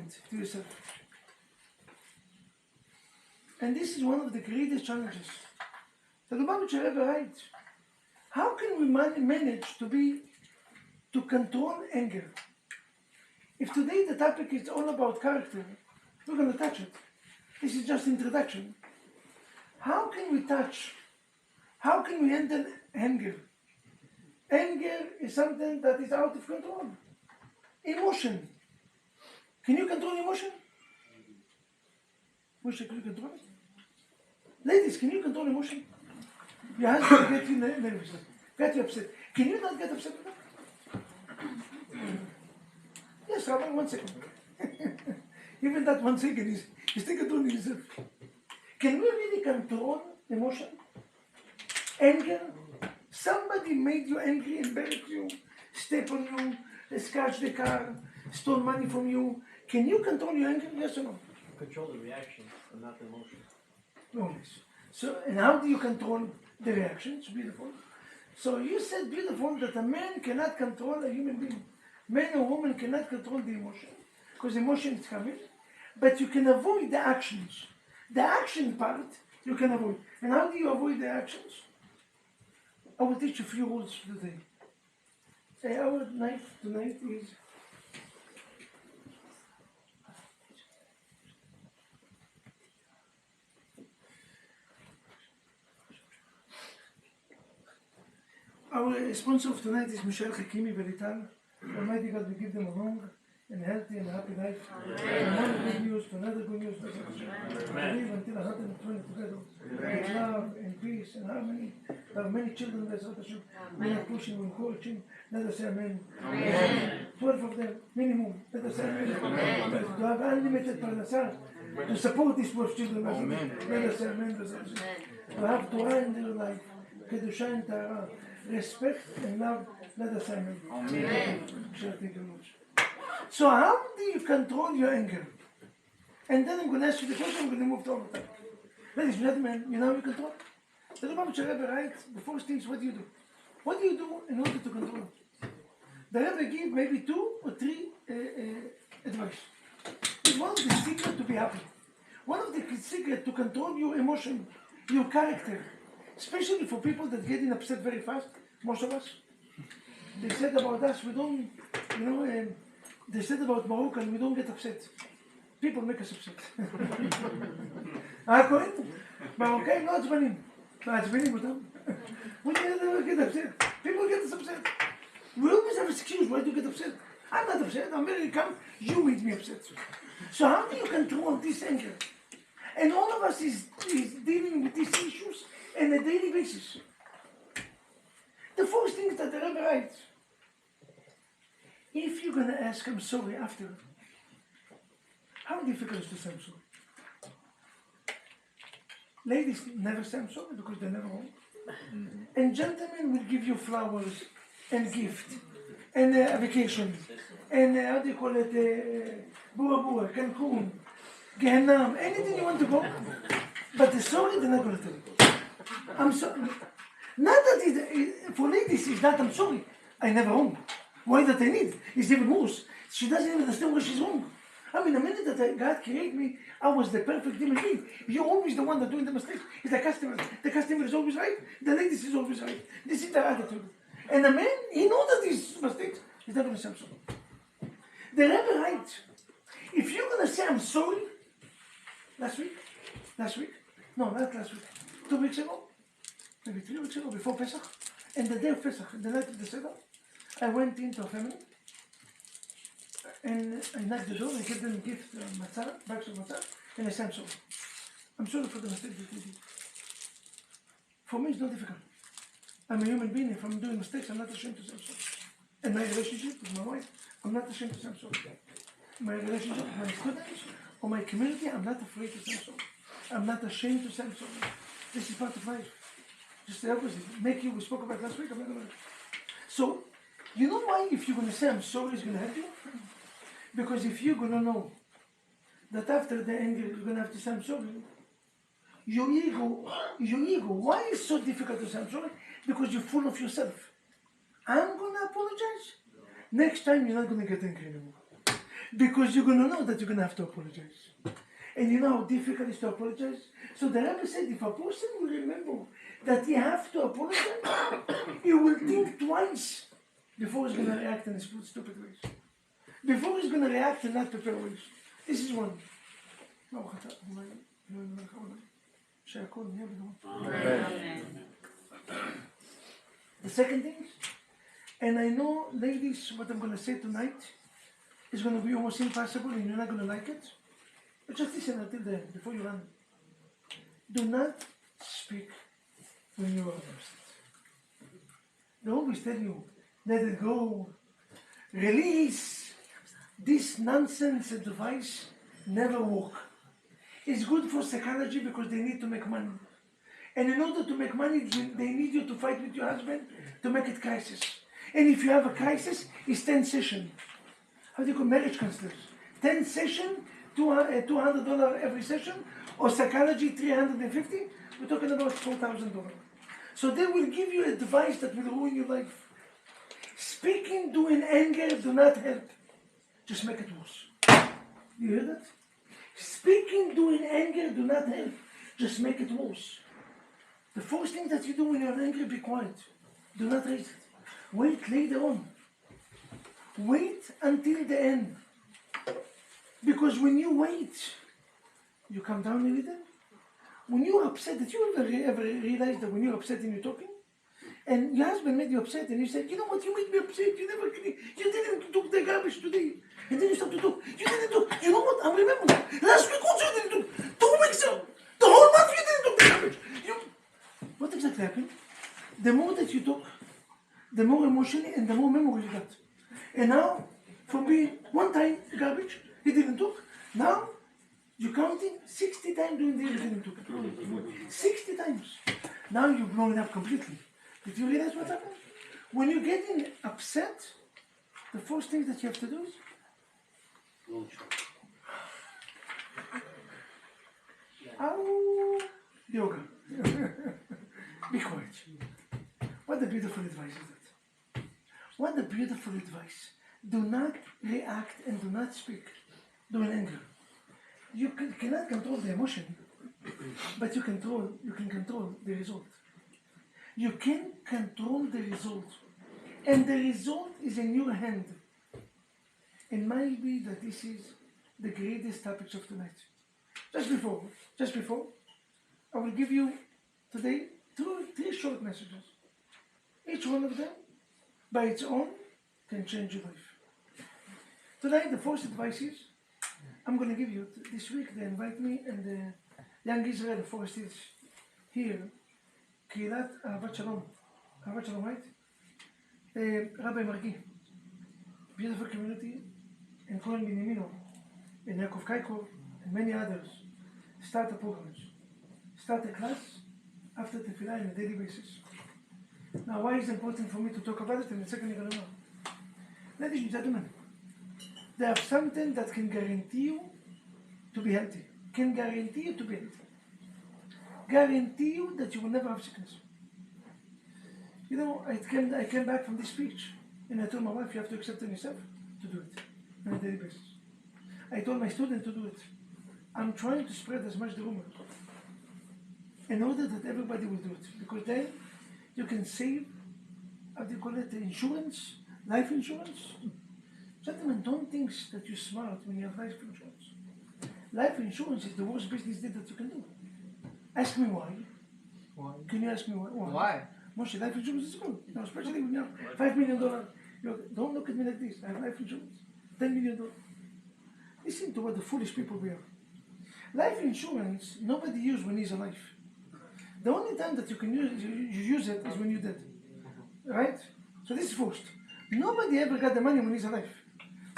kind to yourself. And this is one of the greatest challenges. The Lubavitcher Rebbe writes, how can we manage to control anger? If today the topic is all about character, we're going to touch it. This is just introduction. How can we handle anger? Anger is something that is out of control. Emotion. Can you control emotion? Wish I could control it. Ladies, can you control emotion? Your husband gets you nervous, get you upset. Can you not get upset with that? Yes, Rabbi, 1 second. Even that 1 second is still controlling yourself. Can we really control emotion? Anger? Somebody made you angry, embarrassed you, step on you, scratch the car, stole money from you. Can you control your anger? Yes or no? Control the reaction and not the emotion. No, yes. So, and how do you control the reactions? Beautiful. So you said beautiful that a man cannot control a human being. Man or woman cannot control the emotion, because emotion is coming, but you can avoid the actions. The action part you can avoid. And how do you avoid the actions? I will teach you a few rules today. Our knife tonight is our sponsor of tonight is Michelle Hakimi Belital. Almighty God, we give them a long and healthy and happy life. From one good news to another good news. To live until 120 together. With love and peace and harmony. There are many children there, so we are pushing, we encouraging. Let us say amen. 12 of them, minimum. Let us say amen. To have unlimited parnasah, to support these 12 children. Let us say amen. To have Torah in their life. Kedusha and Tahara. Respect and love. Let us say amen. Amen. So how do you control your anger? And then I'm going to ask you the question, I'm going to move to overtime. Ladies and gentlemen, you know how you control? The Rebbe writes, the first things, what do you do? What do you do in order to control it? The Rebbe gives maybe 2 or 3 advice. It's one of the secrets to be happy. One of the secrets to control your emotion, your character, especially for people that get upset very fast, most of us. They said about us, we don't, they said about Morocco, we don't get upset. People make us upset. Moroccan לא עצבנים. מעצבנים אותם. We never get upset. People get us upset. We always have an excuse why do you get upset. I'm not upset, I'm very calm. You made me upset. So how do you control this anger? And all of us is dealing with these issues on a daily basis. The first thing that the Rabbi writes, if you're going to ask I'm sorry after, how difficult is to say I'm sorry? Ladies never say I'm sorry because they're never home. And gentlemen will give you flowers and gift and a vacation and how do you call it, Bua Bua, Cancun, Gehenna, anything you want to go. But the sorry they're not going to tell you. I'm sorry. Not that for ladies it's not I'm sorry. I never home. Why that I need? It's even worse. She doesn't even understand where she's wrong. I mean, the minute that God created me, I was the perfect human being. You're always the one that's doing the mistakes. It's the customer. The customer is always right. The ladies is always right. This is their attitude. And the man, he knows that these mistakes. He's not going to say I'm sorry. The Rebbe writes, if you're going to say I'm sorry, last week, no, not last week, 2 weeks ago, maybe 3 weeks ago, before Pesach, and the day of Pesach, the night of the Seder, I went into a family, and I knocked the door, I gave them a gift, matzah, bags of matzah, and I said, I'm sorry. I'm sorry for the mistake that they did. For me, it's not difficult. I'm a human being. If I'm doing mistakes, I'm not ashamed to say I'm sorry. In my relationship with my wife, I'm not ashamed to say I'm sorry. My relationship with my students or my community, I'm not afraid to say I'm sorry. I'm not ashamed to say I'm sorry. This is part of life. Just the opposite. We spoke about last week, I'm not going to. So, you know why if you're going to say I'm sorry, it's going to help you? Because if you're going to know that after the anger you're going to have to say I'm sorry, your ego, why is it so difficult to say I'm sorry? Because you're full of yourself. I'm going to apologize. Next time you're not going to get angry anymore. Because you're going to know that you're going to have to apologize. And you know how difficult it is to apologize? So the Rabbi said if a person will remember that he have to apologize, he will think twice before he's going to react in stupid ways. Before he's going to react in not prepared ways. This is one. The second thing, and I know, ladies, what I'm going to say tonight is going to be almost impossible and you're not going to like it. But just listen until the end, before you run. Do not speak when you are upset. They always tell you, let it go, release. This nonsense advice never work. It's good for psychology because they need to make money. And in order to make money, they need you to fight with your husband to make it crisis. And if you have a crisis, it's 10 sessions. How do you call marriage counselors? 10 sessions, $200 every session, or psychology, $350. We're talking about $4,000. So they will give you advice that will ruin your life. Speaking in anger do not help. Just make it worse. You hear that? Speaking in anger do not help. Just make it worse. The first thing that you do when you're angry, be quiet. Do not raise it. Wait later on. Wait until the end. Because when you wait, you come down a little. When you're upset, did you ever realize that when you're upset and you're talking, and your husband made you upset, and you said, you know what, you made me upset, you didn't took the garbage today. And then you start to talk, you didn't talk, you know what, I remember, last week also you didn't talk, 2 weeks ago, the whole month you didn't talk the garbage. What exactly happened? The more that you talk, the more emotionally and the more memory you got. And now, from being one time garbage, he didn't talk, now you're counting 60 times during the year you didn't talk. 60 times. Now you've blown it up completely. Did you realize what happened? When you're getting upset, the first thing that you have to do is yoga. Be quiet. What a beautiful advice is that? What a beautiful advice. Do not react and do not speak during anger. You cannot control the emotion, but you can control the result. You can control the result, and the result is in your hand. It might be that this is the greatest topic of tonight. Just before, I will give you today 3 short messages. Each one of them, by its own, can change your life. Tonight, the first advice is, I'm going to give you, this week they invite me and the Young Israel Forest is here, Kilat Ahavat Shalom, right? Rabbi Margi, beautiful community, and Kohen Binimino, and Yaakov Kaiko, and many others, start a program, start a class after Tefillah on a daily basis. Now, why is it important for me to talk about it? In a second, you're going to know. Ladies and gentlemen, they have something that can guarantee you to be healthy. Can guarantee you to be healthy. Guarantee you that you will never have sickness. You know, I came back from this speech and I told my wife, you have to accept in yourself to do it on a daily basis. I told my student to do it. I'm trying to spread as much the rumor in order that everybody will do it. Because then you can save, how do you call it, insurance, life insurance. Gentlemen, don't think that you're smart when you have life insurance. Life insurance is the worst business deal that you can do. Ask me why. Why? Can you ask me why? Why? Moshe, life insurance is good. Now, especially when you have $5 million. Don't look at me like this. I have life insurance. $10 million. Listen to what the foolish people we are. Life insurance, nobody uses when he's alive. The only time that you can use it is when you're dead. Right? So this is first. Nobody ever got the money when he's alive.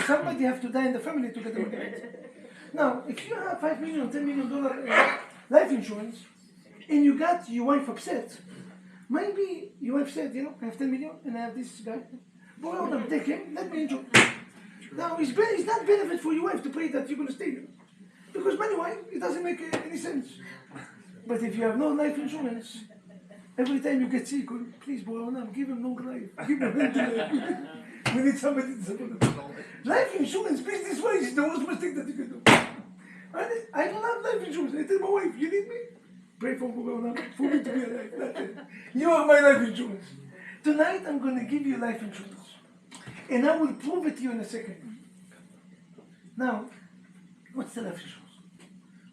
Somebody have to die in the family to get the money. Now, if you have $5 million, $10 million life insurance, and you got your wife upset, maybe your wife said, you know, I have 10 million and I have this guy. Boy, I want to take him, let me enjoy. Now, it's not benefit for your wife to pray that you're going to stay here. Because money-wise, it doesn't make any sense. But if you have no life insurance, every time you get sick, please, boy, give him long life. Give him long life. We need somebody to support us. Life insurance business-wise is the worst mistake that you can do. I don't have life insurance. I tell my wife, you need me? Pray for me to be alive. That's it. You are my life insurance. Tonight I'm going to give you life insurance. And I will prove it to you in a second. Now, what's the life insurance?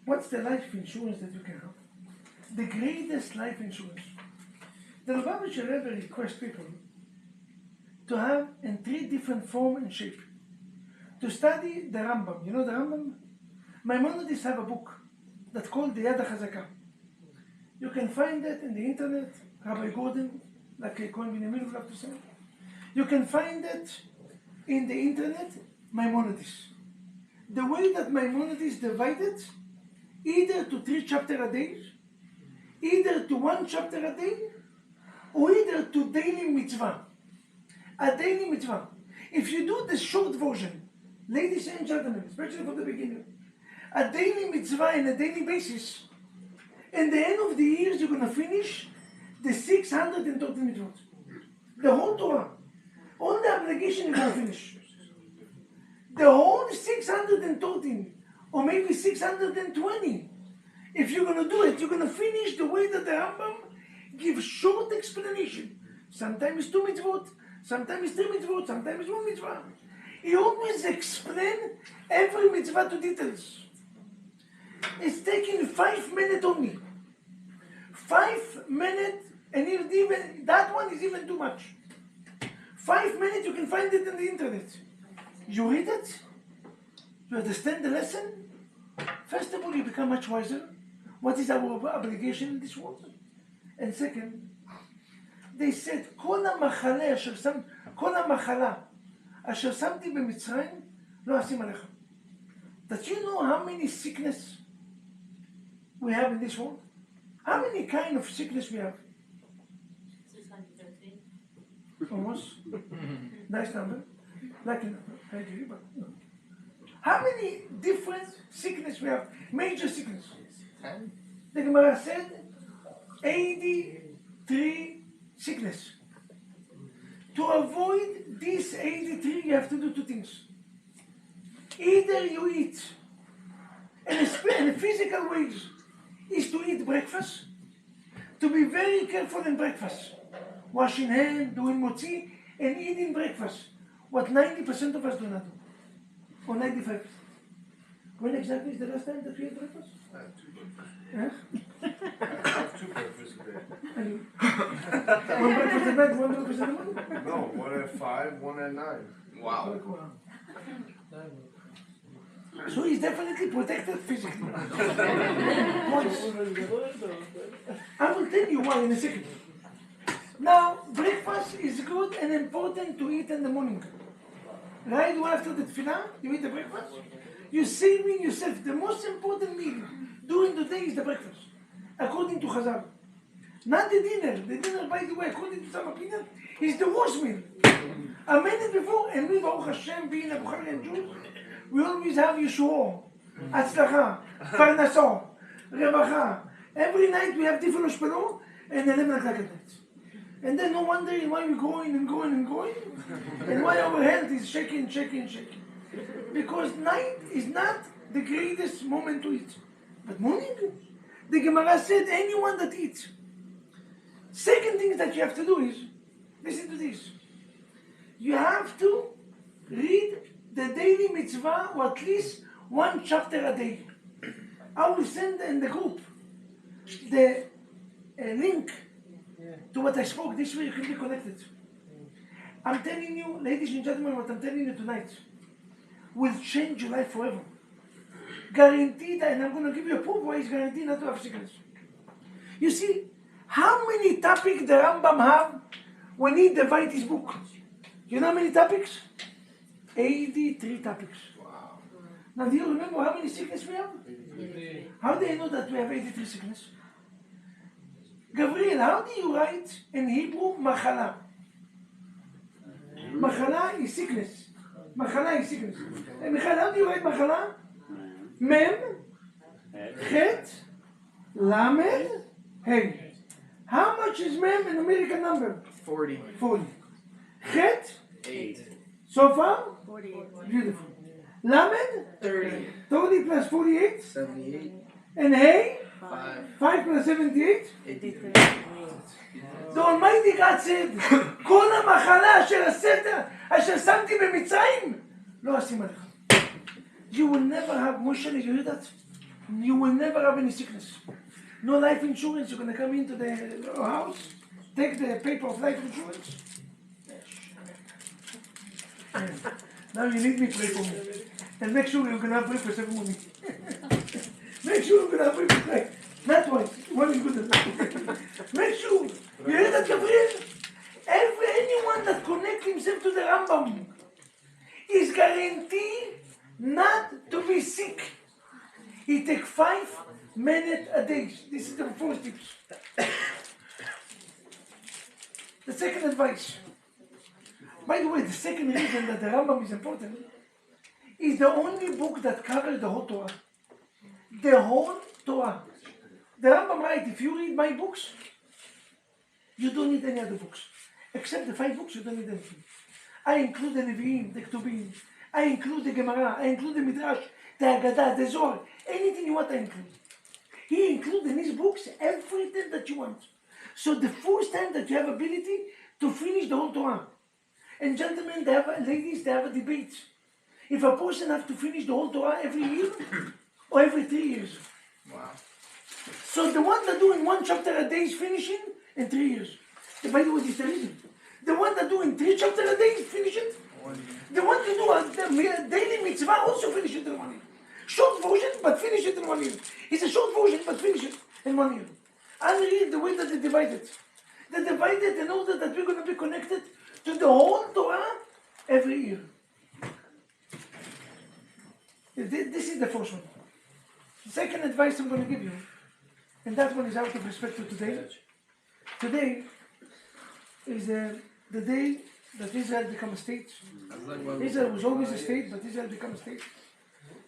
What's the life insurance that you can have? The greatest life insurance. The Rabbi requests people to have in 3 different form and shape. To study the Rambam. You know the Rambam? Maimonides have a book that's called the Yad HaChazaka. You can find it in the internet, Rabbi Gordon, like a Cohen Binyamin would love to say. You can find it in the internet, Maimonides. The way that Maimonides divided, either to 3 chapters a day, either to 1 chapter a day, or either to daily mitzvah. A daily mitzvah. If you do the short version, ladies and gentlemen, especially for the beginner, a daily mitzvah on a daily basis, in the end of the years you're going to finish the 630 mitzvot. The whole Torah. All the obligation you're going to finish. The whole 613, or maybe 620. If you're going to do it, you're going to finish the way that the Rambam gives short explanation. Sometimes 2 mitzvot, sometimes 3 mitzvot, sometimes 1 mitzvah. He always explains every mitzvah to details. It's taking 5 minutes only. 5 minutes, and even that one is even too much. 5 minutes, you can find it on the internet. You read it, you understand the lesson. First of all, you become much wiser. What is our obligation in this world? And second, they said, כל המחלה אשר שמתי במצרים לא אשים עליך. That you know how many sickness we have in this world? How many kind of sickness we have? 613. Almost. Nice number. Like a number. I agree, but no. How many different sickness we have? Major sickness. 10. The Gemara said 83 sickness. To avoid these 83, you have to do 2 things. Either you eat, and in physical ways, is to eat breakfast, to be very careful in breakfast. Washing hands, doing motzi, and eating breakfast. What 90% of us do not do. Or 95%. When exactly is the last time that we ate breakfast? I have 2 breakfasts. Huh? I have 2 breakfasts a day. And you- one breakfast at night, one breakfast in the morning? No, 1 at 5, 1 at 9. Wow. So he's definitely protected physically. Once. I will tell you why in a second. Now, breakfast is good and important to eat in the morning. Right after the tefillah, you eat the breakfast. You're saving yourself. The most important meal during the day is the breakfast, according to Chazal. Not the dinner. The dinner, by the way, according to some opinion, is the worst meal. A minute before, and we, Baruch Hashem, being a Bukharian Jews, we always have Yeshua, Atzlacha, Parnaso, Rebacha. Every night we have Tifel Shpelo, and 11 o'clock at night. And then no wonder why we're growing and growing and growing, and why our health is shaking. Because night is not the greatest moment to eat. But morning, the Gemara said anyone that eats. Second thing that you have to do is, listen to this. You have to read the daily mitzvah or at least 1 chapter a day. I will send in the group the link to what I spoke. This way you can be connected. I'm telling you, ladies and gentlemen, what I'm telling you tonight will change your life forever. Guaranteed, and I'm going to give you a proof why it's guaranteed not to have sickness. You see, how many topics the Rambam have when he divides his book? You know how many topics? 83 topics. Wow. Now, do you remember how many sickness we have? How do you know that we have 83 sickness? Gabriel, how do you write in Hebrew machala? Machala is sickness. Machala is sickness. And Michael, how do you write machala? Mem, Chet, Lamed, Hey. How much is Mem in American number? 40. 40. Chet, 8. So far? 48. Beautiful. Lamed? 30. 30 plus 48. 78. And Hey? 5. 5 plus 78. 83. The Almighty God said, כל המחלה אשר שמתי במצרים, לא אשים עליך. You will never have, Moshe, you hear that? You will never have any sickness. No life insurance, you're going to come into the house, take the paper of life insurance. Now you need me to pray for me. And make sure you're going to have breakfast every morning. Make sure you're going to have breakfast, right? Not twice, one is good enough. Make sure. You hear that, Gabriel? Anyone that connects himself to the Rambam is guaranteed not to be sick. He takes 5 minutes a day. This is the first tips. The second advice. By the way, the second reason that the Rambam is important is the only book that covers the whole Torah. The whole Torah. The Rambam writes, if you read my books, you don't need any other books. Except the 5 books, you don't need anything. I include the Nevi'im, the Ketuvim. I include the Gemara. I include the Midrash, the Haggadah, the Zohar. Anything you want, I include. He includes in his books everything that you want. So the first time that you have ability to finish the whole Torah. And gentlemen, ladies, they have a debate. If a person has to finish the whole Torah every year or every 3 years. Wow. So the one that doing 1 chapter a day is finishing in 3 years. By the way, this is the reason. The one that doing 3 chapters a day is finishing. The one that do a daily mitzvah also finish it in 1 year. Short version, but finish it in 1 year. It's a short version, but finish it in 1 year. Unreal the way that they divide it. They divide it in order that we're going to be connected to the whole Torah every year. This is the first one. The second advice I'm going to give you, and that one is out of respect to today. Today is the day that Israel became a state. Israel was always a state, but Israel became a state.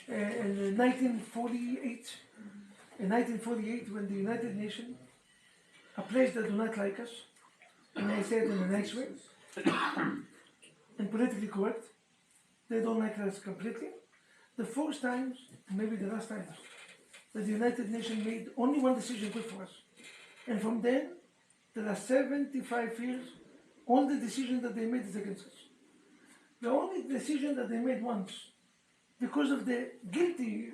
In 1948, when the United Nations, a place that do not like us, and I say it in a nice way, and politically correct, they don't like us completely. The first times, maybe the last times, that the United Nations made only one decision good for us. And from then, the last 75 years, all the decisions that they made is against us. The only decision that they made once, because of the guilty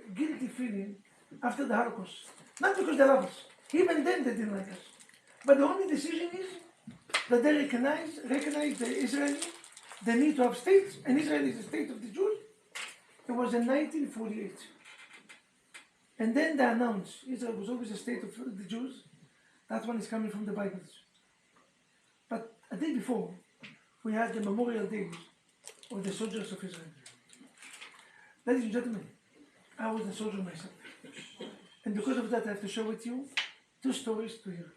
feeling after the Holocaust. Not because they love us. Even then they didn't like us. But the only decision is that they recognize the Israeli, the need to have states, and Israel is the state of the Jews. It was in 1948. And then they announced Israel was always a state of the Jews. That one is coming from the Bibles. But a day before, we had the Memorial Day of the soldiers of Israel. Ladies and gentlemen, I was a soldier myself. And because of that, I have to share with you 2 stories to hear.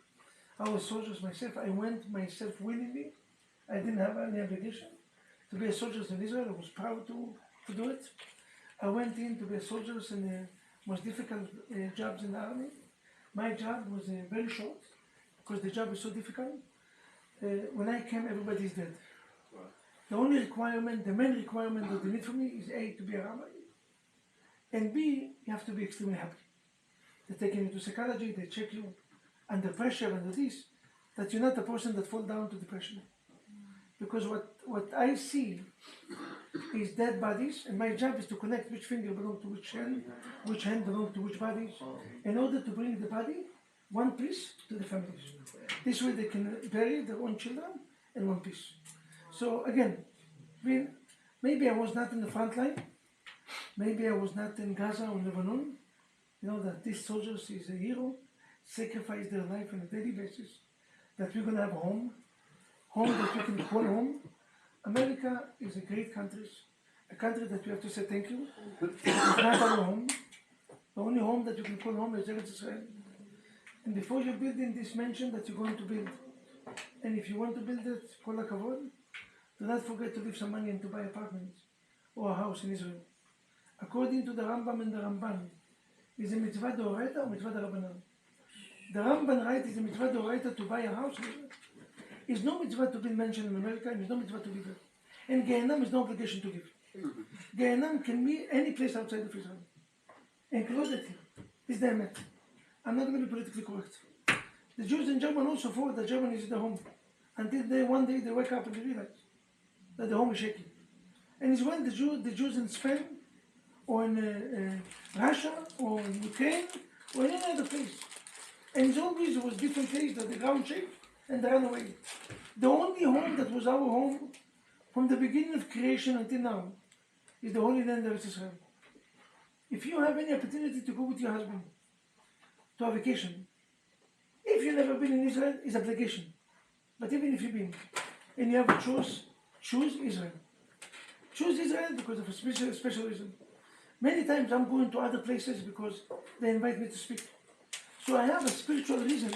I was soldiers myself. I went myself willingly. I didn't have any obligation to be a soldier in Israel. I was proud to do it. I went in to be a soldier in the most difficult jobs in the army. My job was very short because the job is so difficult. When I came, everybody's dead. The only requirement, the main requirement that they need from me is A, to be a rabbi, and B, you have to be extremely happy. They take you into psychology, they check you under pressure, under this, that you're not a person that fall down to depression. Because what I see is dead bodies, and my job is to connect which finger belongs to which hand belongs to which bodies, in order to bring the body one piece to the families. This way they can bury their own children in one piece. So again, maybe I was not in the front line, maybe I was not in Gaza or Lebanon. You know that these soldiers is a hero, sacrifice their life on a daily basis, that we're going to have a home that we can call home. America is a great country, a country that we have to say thank you. It's not our home. The only home that you can call home is Eretz Israel. And before you build in this mansion that you're going to build, and if you want to build it, kol hakavod, do not forget to leave some money and to buy apartments or a house in Israel. According to the Rambam and the Ramban, is a mitzvah d'oraita or mitzvah d'Rabbanan. The Ramban writes is a mitzvah d'oraita to buy a house in Israel. It's no mitzvah to build mansion in America, and it's no mitzvah to live there. And Gehenna is no obligation to give. Gehenna can be any place outside of Israel, included here. Is the Emet. I'm not going to be politically correct. The Jews in Germany also thought that Germany is the home, until one day they wake up and they realize that the home is shaking. And it's when the Jews in Spain, or in Russia, or in Ukraine, or in any other place. And it's always was different place that the ground shake and they ran away. The only home that was our home from the beginning of creation until now is the Holy Land of Israel. If you have any opportunity to go with your husband to a vacation, if you've never been in Israel, it's obligation. But even if you've been, and you have a choice, choose Israel. Choose Israel because of a special reason. Many times I'm going to other places because they invite me to speak. So I have a spiritual reason,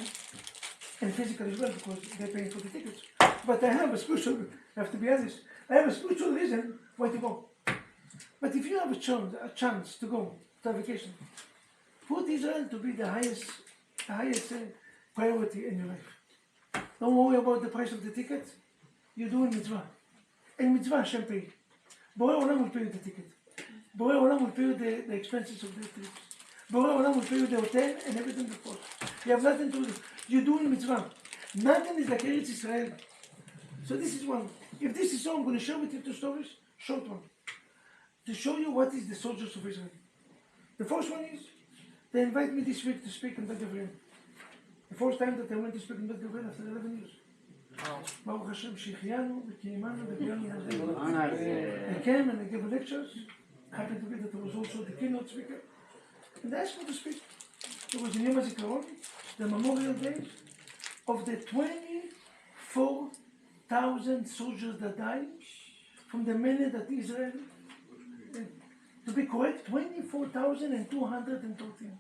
and physical as well because they're paying for the tickets. But I have a spiritual, I have to be honest, I have a spiritual reason why to go. But if you have a chance to go to a vacation, put Israel to be the highest priority in your life. Don't worry about the price of the ticket. You're doing mitzvah. And mitzvah Hashem pay. Borei Olam will pay you the ticket. Borei Olam will pay you the expenses of the trips. Borei Olam will pay you the hotel and everything that costs. You have nothing to do. You're doing mitzvah. Nothing is like Eretz Israel. So this is one. If this is so, I'm going to share with you two stories, short one, to show you what is the soldiers of Israel. The first one is, they invite me this week to speak in Bet Gavriel. The first time that I went to speak in Bet Gavriel after 11 years. Baruch Hashem, Shechianu, V'Kiyimanu, V'Kiyanu. I came and I gave lectures. Happened to be that I was also the keynote speaker. And they asked me to speak. It was in Yom HaZikaron, the Memorial Day of the 24,000 soldiers that died from the minute that Israel, to be correct, 24,213.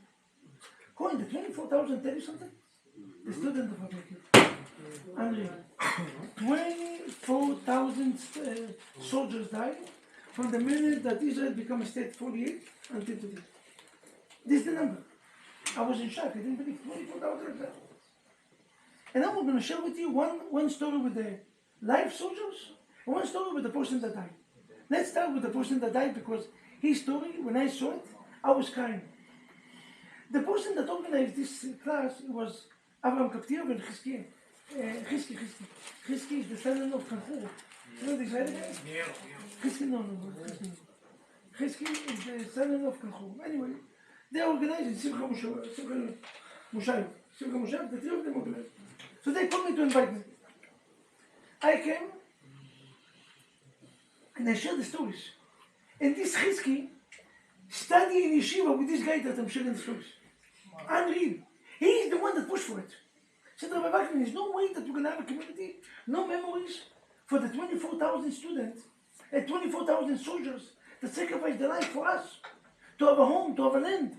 Coin, the 24,000 tell you something? The student of Vaknin. Unreal. 24,000 soldiers died from the minute that Israel became a state 48 until today. This is the number. I was in shock. I didn't believe 24,000 died. And now we're going to share with you one story with the live soldiers and one story with the person that died. Let's start with the person that died because his story, when I saw it, I was crying. The person that organized this class was Avraham Kaptir and Chizki. Chizki is the son of Kanchur. You know the Israeli guy? Chizki, no. Chizki is the son of Kanchur. Anyway, they organized Simcha Moshav, the three of them organized. So they called me to invite me. I came and I shared the stories. And this Chizki studied in yeshiva with this guy that I'm sharing the stories. Unreal. He is the one that pushed for it. Said Rabbi Vaknin, there's no way that we're going to have a community, no memories for the 24,000 students and 24,000 soldiers that sacrificed their life for us, to have a home, to have a land,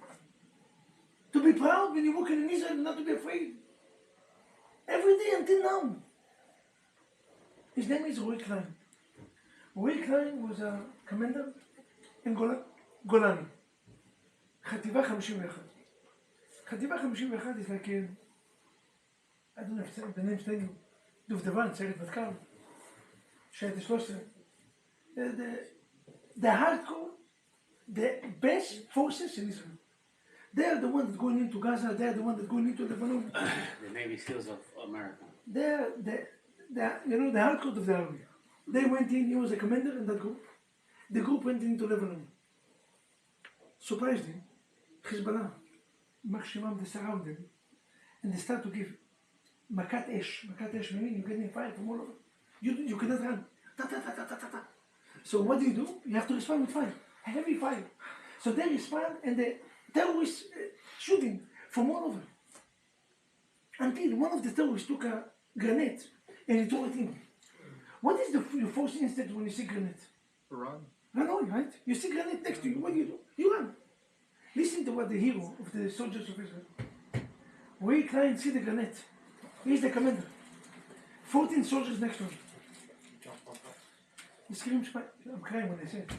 to be proud when you're working in Israel and not to be afraid. Every day until now. His name is Roy Klein. Roy Klein was a commander in Golani. Chativa 51. Chativa 51 is like a, I don't know if the name's telling you, דובדבן, סיירת מטכ"ל, שייטת 13. The hardcore, the best forces in Israel. They are the ones that going into Gaza, they are the ones that going into Lebanon. The Navy SEALs of America. They are the hardcore of the army. They went in, he was a commander in that group. The group went into Lebanon. Surprisingly, Hezbollah, Machshimam, they surround them, and they start to give Makat Esh. Makat Esh meaning you're getting fire from all over. You cannot run. Ta, ta, ta, ta, ta, ta, ta. So what do? You have to respond with fire. Heavy fire. So they respond and the terrorists shooting from all over. Until one of the terrorists took a grenade and he threw it in. What is your first instinct when you see grenade? Run. Run on, right? You see grenade next to you, what do? You run. Listen to what the hero of the soldiers of Israel. We try and see the grenade. He's the commander. 14 soldiers next to him. He screams, I'm crying when I say it.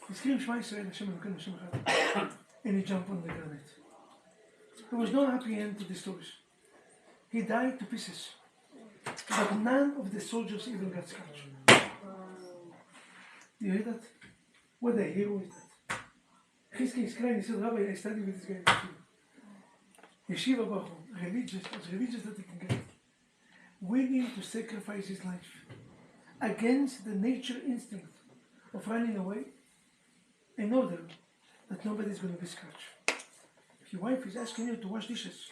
He screams, Shema Yisrael, Hashem Elokeinu, Hashem Echad. And he jumped on the grenade. There was no happy end to the stories. He died to pieces. But none of the soldiers even got scratched. You hear that? What I hear is that. Chizki is crying, he said, Rabbi, I studied with this guy in Yeshiva. Yeshiva Bacho, religious, as religious that he can get. Willing to sacrifice his life against the nature instinct of running away in order that nobody is going to be scratched. If your wife is asking you to wash dishes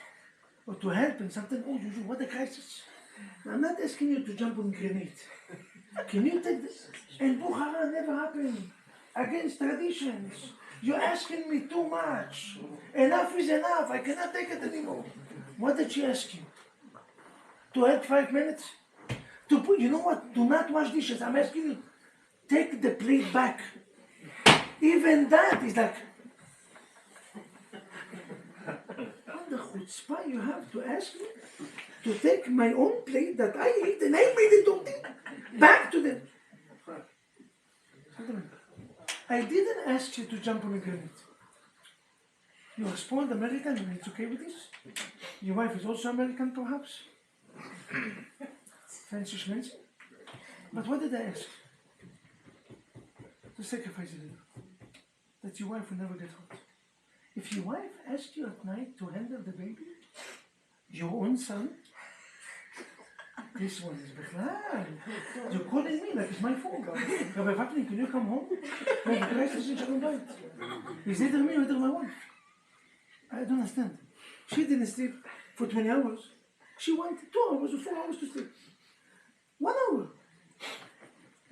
or to help in something, oh, you do, what a crisis. I'm not asking you to jump on grenade. Can you take this? And Bukhara never happened. Against traditions. You're asking me too much. Enough is enough. I cannot take it anymore. What did she ask you? To help 5 minutes? To put, you know what? Do not wash dishes. I'm asking you, take the plate back. Even that is like, what the chutzpah you have to ask me to take my own plate that I ate and I made it dirty back to them. I didn't ask you to jump on a grenade. You are spoiled American and it's okay with this? Your wife is also American perhaps? Fancy schmancy? But what did I ask? To sacrifice a little. That your wife will never get hurt. If your wife asked you at night to handle the baby, your own son, this one is Bechlal. You're calling me like it's my fault. Rabbi Vaknin, can you come home? Maybe Christ is in Shalom Bayit. Is either me or either my wife. I don't understand. She didn't sleep for 20 hours. She wanted 2 hours or 4 hours to sleep. 1 hour.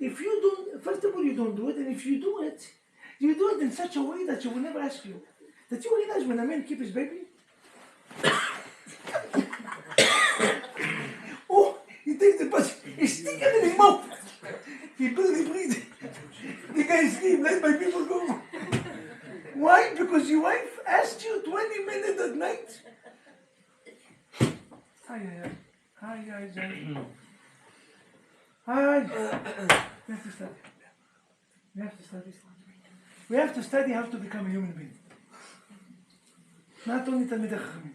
If you don't, first of all, you don't do it, and if you do it in such a way that she will never ask you. That you realize when a man keeps his baby, oh, he takes the bus, he's sticking it in his mouth. He barely breathes. The guy is asleep, let my people go. Why? Because your wife asked you 20 minutes at night. Hi. We have to study. We have to study how to become a human being. Not only תלמידי חכמים.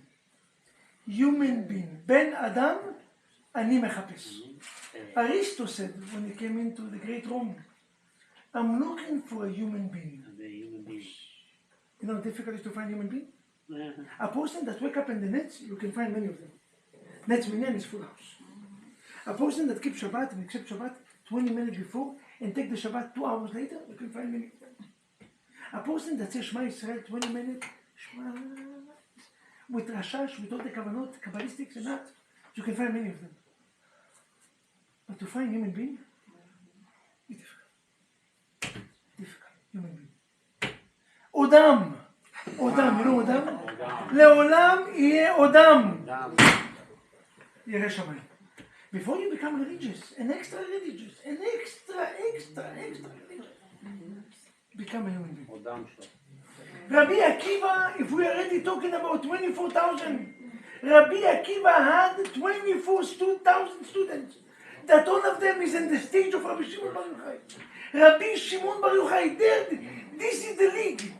Human being. Ben Adam, אני מחפש. Aristo said when he came into the great Rome, I'm looking for a human being. You know how difficult it is to find a human being? A person that wake up in the nets, you can find many of them. Nets minyan is full house. A person that keeps Shabbat and accepts Shabbat 20 minutes before and take the Shabbat 2 hours later, you can find many of them. A person that says Shema Yisrael 20 minutes, Shema, with Rashash, with all the Kavanot, Kabbalistics and that, you can find many of them. But to find human being, it's difficult. Human being. Odam, you know Odam? לעולם יהיה אודם. ירא שמיים. Before you become religious, an extra religious, become a human being. Rabbi Akiva, if we are already talking about 24,000, Rabbi Akiva had 24,000 students. That all of them is in the stage of Rabbi Shimon Bar Yochai. Rabbi Shimon Bar Yochai, this is the league.